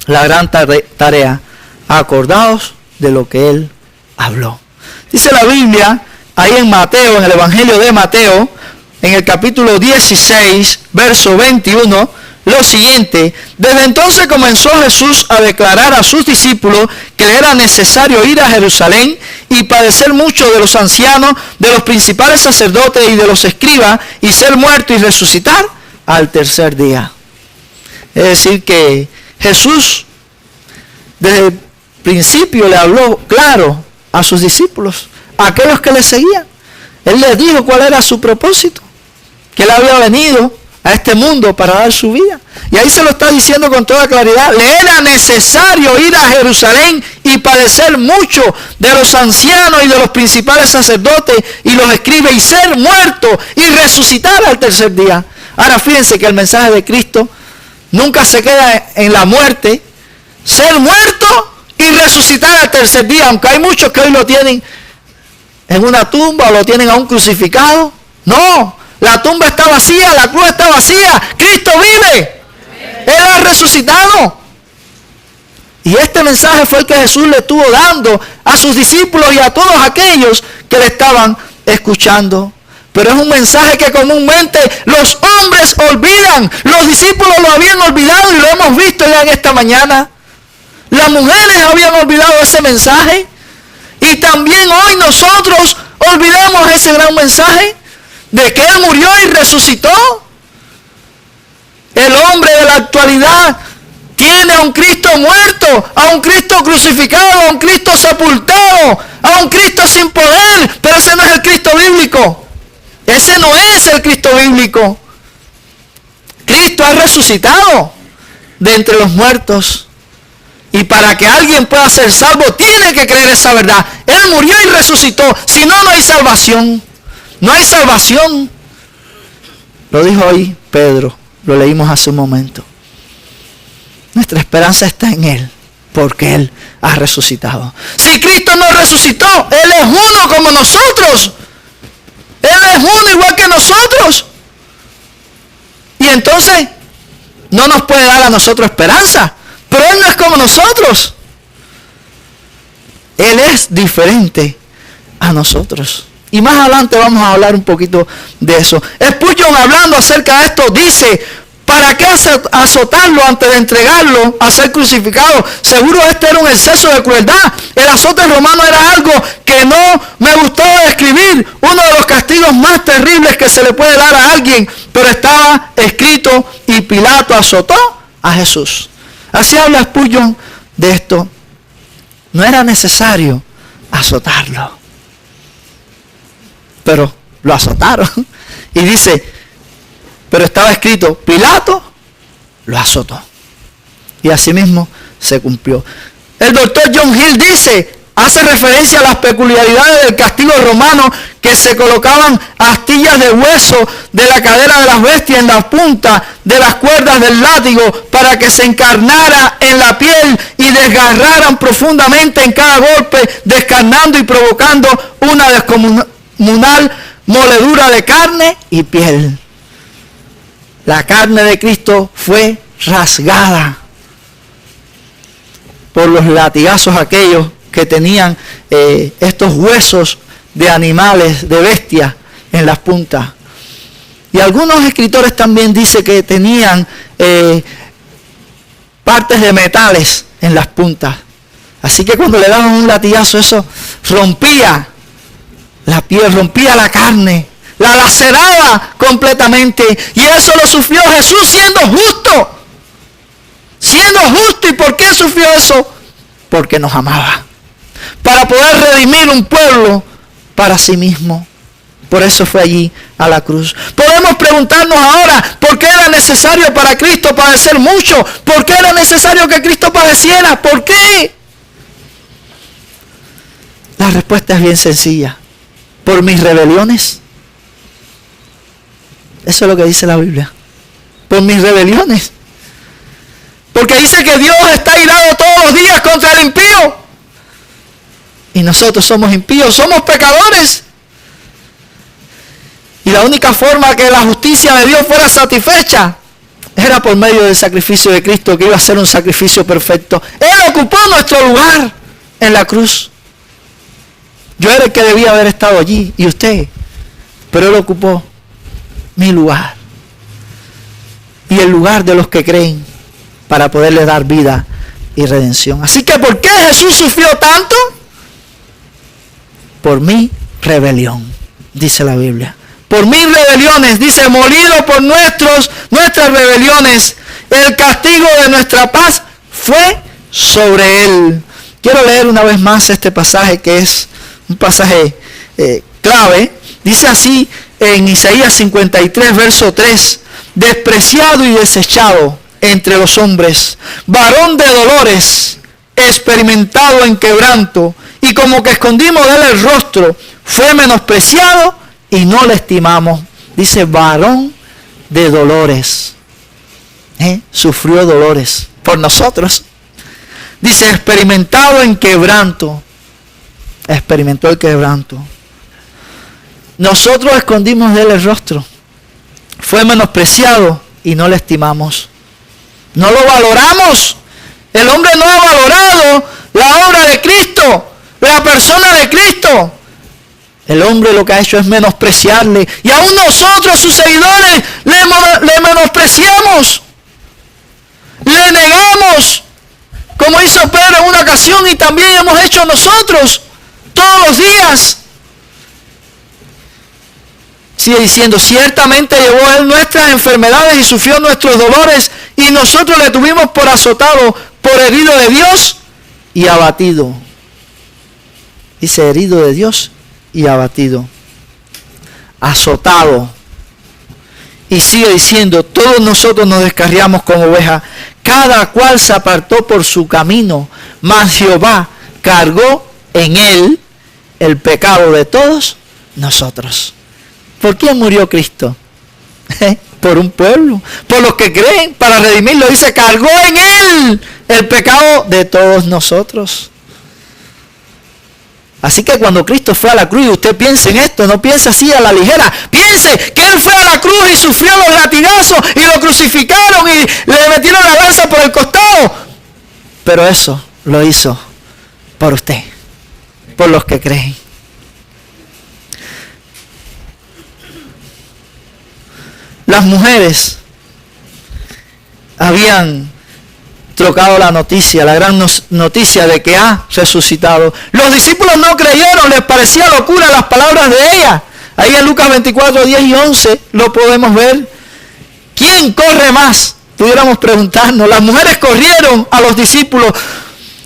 La gran tarea, acordaos de lo que Él habló. Dice la Biblia, ahí en Mateo, en el Evangelio de Mateo, en el capítulo 16, verso 21, lo siguiente: desde entonces comenzó Jesús a declarar a sus discípulos que le era necesario ir a Jerusalén y padecer mucho de los ancianos, de los principales sacerdotes y de los escribas, y ser muerto y resucitar al tercer día. Es decir que Jesús desde el principio le habló claro a sus discípulos, a aquellos que le seguían. Él les dijo cuál era su propósito, que Él había venido a este mundo para dar su vida. Y ahí se lo está diciendo con toda claridad. Le era necesario ir a Jerusalén y padecer mucho de los ancianos y de los principales sacerdotes y los escribas y ser muerto y resucitar al tercer día. Ahora fíjense que el mensaje de Cristo nunca se queda en la muerte. Ser muerto y resucitar al tercer día. Aunque hay muchos que hoy lo tienen en una tumba o lo tienen aún crucificado. No. La tumba está vacía, la cruz está vacía. Cristo vive. Él ha resucitado. Y este mensaje fue el que Jesús le estuvo dando a sus discípulos y a todos aquellos que le estaban escuchando. Pero es un mensaje que comúnmente los hombres olvidan. Los discípulos lo habían olvidado y lo hemos visto ya en esta mañana. Las mujeres habían olvidado ese mensaje. Y también hoy nosotros olvidamos ese gran mensaje de que Él murió y resucitó. El hombre de la actualidad tiene a un Cristo muerto, a un Cristo crucificado, a un Cristo sepultado, a un Cristo sin poder, pero ese no es el Cristo bíblico. Ese no es el Cristo bíblico. Cristo ha resucitado de entre los muertos. Y para que alguien pueda ser salvo, tiene que creer esa verdad. Él murió y resucitó. Si no, no hay salvación. No hay salvación. Lo dijo hoy Pedro. Lo leímos hace un momento. Nuestra esperanza está en Él. Porque Él ha resucitado. Si Cristo no resucitó, Él es uno como nosotros. Él es uno igual que nosotros. Y entonces, no nos puede dar a nosotros esperanza. Pero Él no es como nosotros. Él es diferente a nosotros. Y más adelante vamos a hablar un poquito de eso. Spurgeon, hablando acerca de esto, dice: ¿para qué azotarlo antes de entregarlo a ser crucificado? Seguro este era un exceso de crueldad. El azote romano era algo que no me gustó describir. Uno de los castigos más terribles que se le puede dar a alguien. Pero estaba escrito y Pilato azotó a Jesús. Así habla Spurgeon de esto. No era necesario azotarlo. Pero lo azotaron. Y dice, pero estaba escrito, Pilato lo azotó. Y así mismo se cumplió. El doctor John Hill dice, hace referencia a las peculiaridades del castigo romano, que se colocaban astillas de hueso de la cadera de las bestias en la punta de las cuerdas del látigo para que se encarnara en la piel y desgarraran profundamente en cada golpe, descarnando y provocando una descomunal moledura de carne y piel. La carne de Cristo fue rasgada por los latigazos aquellos que tenían estos huesos de animales, de bestias en las puntas. Y algunos escritores también dicen que tenían partes de metales en las puntas. Así que cuando le daban un latigazo, eso rompía la piel, rompía la carne, la laceraba completamente. Y eso lo sufrió Jesús siendo justo. Siendo justo. ¿Y por qué sufrió eso? Porque nos amaba. Para poder redimir un pueblo para sí mismo. Por eso fue allí a la cruz. Podemos preguntarnos ahora, ¿por qué era necesario para Cristo padecer mucho? ¿Por qué era necesario que Cristo padeciera? ¿Por qué? La respuesta es bien sencilla. Por mis rebeliones. Eso es lo que dice la Biblia. Por mis rebeliones. Porque dice que Dios está irado todos los días contra el impío. Y nosotros somos impíos, somos pecadores. Y la única forma que la justicia de Dios fuera satisfecha era por medio del sacrificio de Cristo, que iba a ser un sacrificio perfecto. Él ocupó nuestro lugar en la cruz. Yo era el que debía haber estado allí, y usted. Pero Él ocupó mi lugar. Y el lugar de los que creen, para poderle dar vida y redención. Así que, ¿por qué Jesús sufrió tanto? Por mi rebelión, dice la Biblia. Por mis rebeliones, dice, molido por nuestras rebeliones, el castigo de nuestra paz fue sobre Él. Quiero leer una vez más este pasaje, que es un pasaje clave. Dice así en Isaías 53, verso 3, despreciado y desechado entre los hombres, varón de dolores, experimentado en quebranto, y como que escondimos de él el rostro, fue menospreciado y no le estimamos. Dice, varón de dolores. Sufrió dolores por nosotros. Dice, experimentado en quebranto. Experimentó el quebranto. Nosotros escondimos de él el rostro. Fue menospreciado y no le estimamos. No lo valoramos. El hombre no ha valorado la obra de Cristo, la persona de Cristo. El hombre lo que ha hecho es menospreciarle. Y aún nosotros, sus seguidores, le menospreciamos. Le negamos. Como hizo Pedro en una ocasión, y también hemos hecho nosotros todos los días. Sigue diciendo, ciertamente llevó Él nuestras enfermedades y sufrió nuestros dolores, y nosotros le tuvimos por azotado, por herido de Dios y abatido. Dice, herido de Dios y abatido. Azotado. Y sigue diciendo, todos nosotros nos descarriamos como ovejas, cada cual se apartó por su camino, mas Jehová cargó en Él el pecado de todos nosotros. ¿Por quién murió Cristo? Por un pueblo, por los que creen, para redimirlo. Dice, cargó en Él el pecado de todos nosotros. Así que cuando Cristo fue a la cruz, y usted piense en esto, no piense así a la ligera. Piense que Él fue a la cruz y sufrió los latigazos y lo crucificaron y le metieron la lanza por el costado. Pero eso lo hizo por usted, por los que creen. Las mujeres habían trocado la noticia, la gran noticia de que ha resucitado. Los discípulos no creyeron, les parecía locura las palabras de ella. Ahí en Lucas 24, 10 y 11 lo podemos ver. ¿Quién corre más? Pudiéramos preguntarnos. Las mujeres corrieron a los discípulos.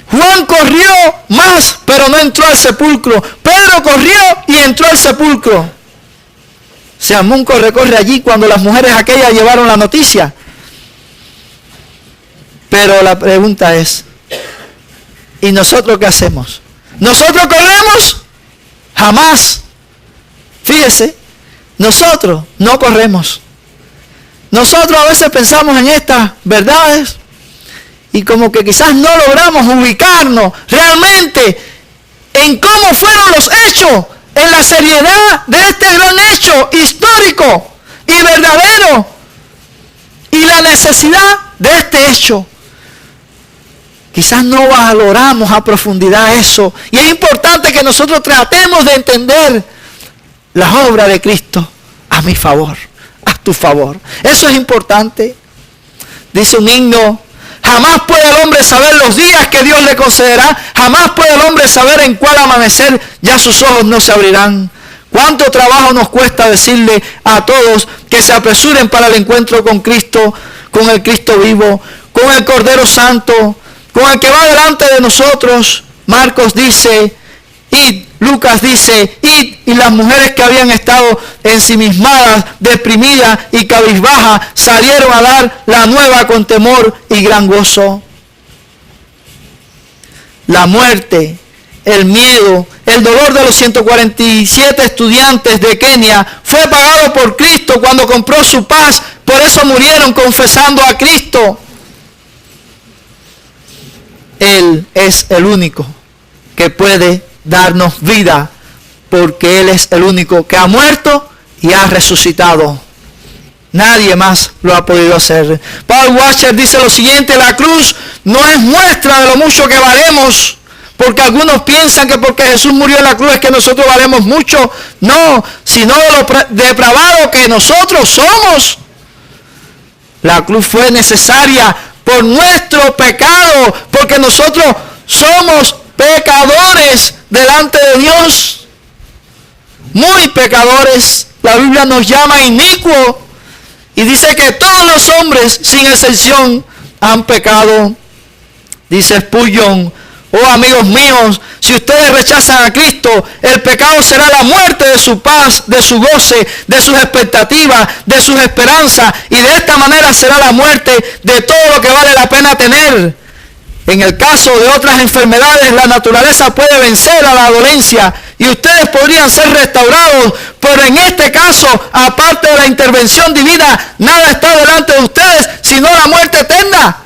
Juan corrió más, pero no entró al sepulcro. Pedro corrió y entró al sepulcro. Se armó un corre-corre allí cuando las mujeres aquellas llevaron la noticia. Pero la pregunta es, ¿y nosotros qué hacemos? ¿Nosotros corremos? Jamás. Fíjese, nosotros no corremos. Nosotros a veces pensamos en estas verdades y como que quizás no logramos ubicarnos realmente en cómo fueron los hechos, en la seriedad de este gran hecho histórico y verdadero, y la necesidad de este hecho. Quizás no valoramos a profundidad eso. Y es importante que nosotros tratemos de entender la obra de Cristo a mi favor, a tu favor. Eso es importante. Dice un himno: jamás puede el hombre saber los días que Dios le concederá. Jamás puede el hombre saber en cuál amanecer ya sus ojos no se abrirán. Cuánto trabajo nos cuesta decirle a todos que se apresuren para el encuentro con Cristo, con el Cristo vivo, con el Cordero Santo, con el que va delante de nosotros. Marcos dice: id. Lucas dice: id. Y las mujeres que habían estado ensimismadas, deprimidas y cabizbajas, salieron a dar la nueva con temor y gran gozo. La muerte, el miedo, el dolor de los 147 estudiantes de Kenia fue pagado por Cristo cuando compró su paz. Por eso murieron confesando a Cristo. Él es el único que puede darnos vida, porque Él es el único que ha muerto y ha resucitado. Nadie más lo ha podido hacer. Paul Washer dice lo siguiente: la cruz no es muestra de lo mucho que valemos, porque algunos piensan que porque Jesús murió en la cruz es que nosotros valemos mucho. No, sino de lo depravado que nosotros somos. La cruz fue necesaria por nuestro pecado, porque nosotros somos pecadores delante de Dios, muy pecadores. La Biblia nos llama inicuos y dice que todos los hombres, sin excepción, han pecado. Dice Spurgeon: oh amigos míos, si ustedes rechazan a Cristo, el pecado será la muerte de su paz, de su goce, de sus expectativas, de sus esperanzas, y de esta manera será la muerte de todo lo que vale la pena tener. En el caso de otras enfermedades, la naturaleza puede vencer a la dolencia y ustedes podrían ser restaurados, pero en este caso, aparte de la intervención divina, nada está delante de ustedes sino la muerte eterna.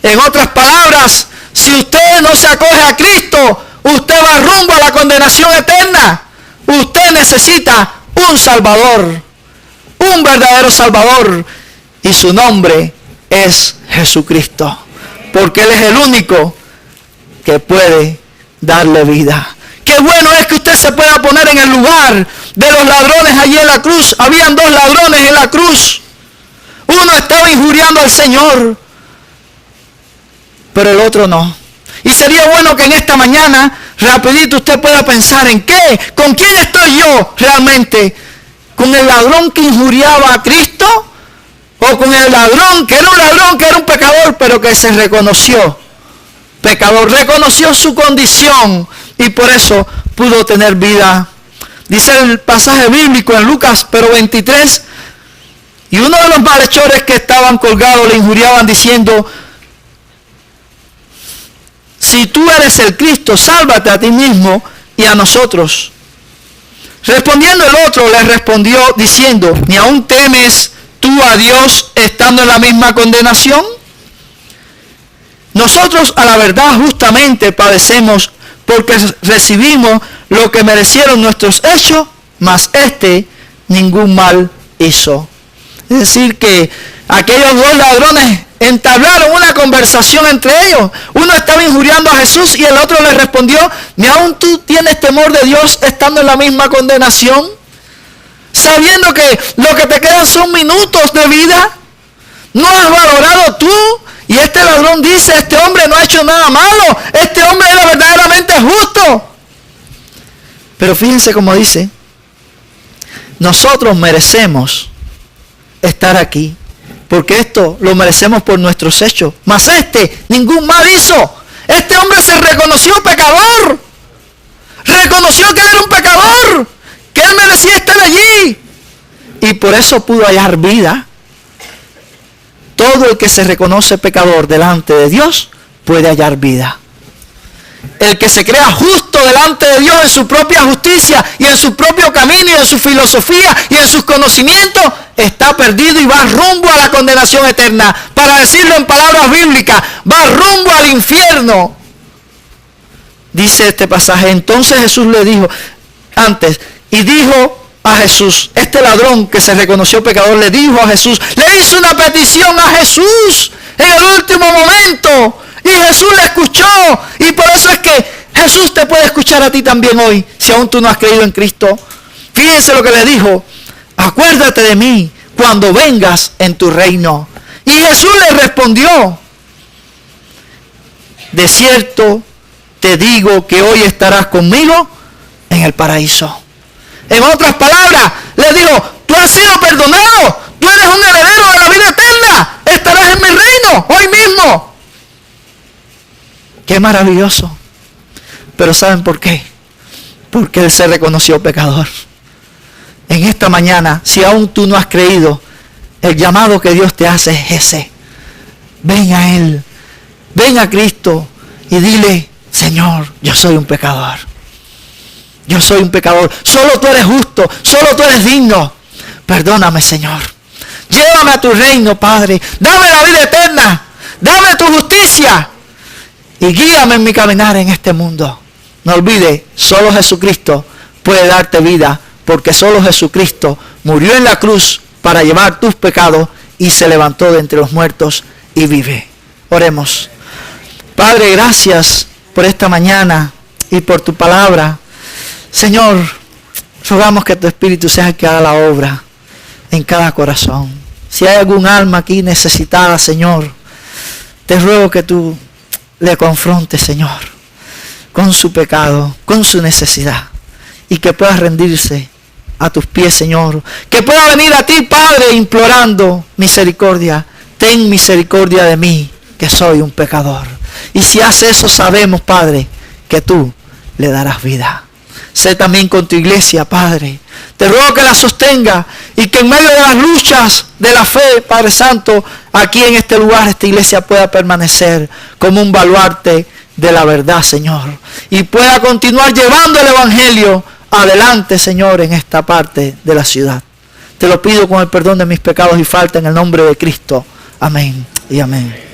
En otras palabras, si usted no se acoge a Cristo, usted va rumbo a la condenación eterna. Usted necesita un Salvador, un verdadero Salvador, y su nombre es Jesucristo, porque Él es el único que puede darle vida. Qué bueno es que usted se pueda poner en el lugar de los ladrones allí en la cruz. Habían dos ladrones en la cruz. Uno estaba injuriando al Señor, pero el otro no. Y sería bueno que en esta mañana, rapidito, usted pueda pensar en qué, con quién estoy yo realmente. ¿Con el ladrón que injuriaba a Cristo? ¿O con el ladrón que era un pecador, pero que se reconoció pecador? Reconoció su condición y por eso pudo tener vida. Dice el pasaje bíblico en Lucas, pero 23, y uno de los malhechores que estaban colgados le injuriaban diciendo: si tú eres el Cristo, sálvate a ti mismo y a nosotros. Respondiendo el otro, le respondió diciendo: ¿ni aún temes tú a Dios estando en la misma condenación? Nosotros a la verdad justamente padecemos porque recibimos lo que merecieron nuestros hechos, mas este ningún mal hizo. Es decir, que aquellos dos ladrones entablaron una conversación entre ellos. Uno estaba injuriando a Jesús y el otro le respondió: ¿ni aún tú tienes temor de Dios estando en la misma condenación? Sabiendo que lo que te quedan son minutos de vida. ¿No has valorado tú? Y este ladrón dice: este hombre no ha hecho nada malo, este hombre era verdaderamente justo. Pero fíjense cómo dice: nosotros merecemos estar aquí, porque esto lo merecemos por nuestros hechos, mas este ningún mal hizo. Este hombre se reconoció pecador, reconoció que él era un pecador, que él merecía estar allí, y por eso pudo hallar vida. Todo el que se reconoce pecador delante de Dios puede hallar vida. El que se crea justo delante de Dios en su propia justicia y en su propio camino y en su filosofía y en sus conocimientos está perdido y va rumbo a la condenación eterna. Para decirlo en palabras bíblicas, va rumbo al infierno. Dice este pasaje: entonces Jesús le dijo antes, y dijo a Jesús, este ladrón que se reconoció pecador le dijo a Jesús, le hizo una petición a Jesús en el último momento, Y Jesús le escuchó. Y por eso es que Jesús te puede escuchar a ti también hoy, si aún tú no has creído en Cristo. Fíjense lo que le dijo: acuérdate de mí cuando vengas en tu reino. Y Jesús le respondió: de cierto te digo que hoy estarás conmigo en el paraíso. En otras palabras, le dijo: tú has sido perdonado, tú eres un heredero de la vida eterna, estarás en mi reino hoy mismo. Qué maravilloso. Pero ¿saben por qué? Porque Él se reconoció pecador. En esta mañana, si aún tú no has creído, el llamado que Dios te hace es ese. Ven a Él, ven a Cristo y dile: Señor, yo soy un pecador. Yo soy un pecador. Solo tú eres justo, solo tú eres digno. Perdóname, Señor. Llévame a tu reino, Padre. Dame la vida eterna. Dame tu justicia. Y guíame en mi caminar en este mundo. No olvides, solo Jesucristo puede darte vida, porque solo Jesucristo murió en la cruz para llevar tus pecados y se levantó de entre los muertos y vive. Oremos. Padre, gracias por esta mañana y por tu palabra. Señor, rogamos que tu Espíritu sea el que haga la obra en cada corazón. Si hay algún alma aquí necesitada, Señor, te ruego que tú le confrontes, Señor, con su pecado, con su necesidad, y que pueda rendirse a tus pies, Señor. Que pueda venir a ti, Padre, implorando misericordia. Ten misericordia de mí, que soy un pecador. Y si hace eso, sabemos, Padre, que tú le darás vida. Sé también con tu iglesia, Padre. Te ruego que la sostenga y que en medio de las luchas de la fe, Padre Santo, aquí en este lugar, esta iglesia pueda permanecer como un baluarte de la verdad, Señor. Y pueda continuar llevando el Evangelio adelante, Señor, en esta parte de la ciudad. Te lo pido con el perdón de mis pecados y faltas en el nombre de Cristo. Amén y amén.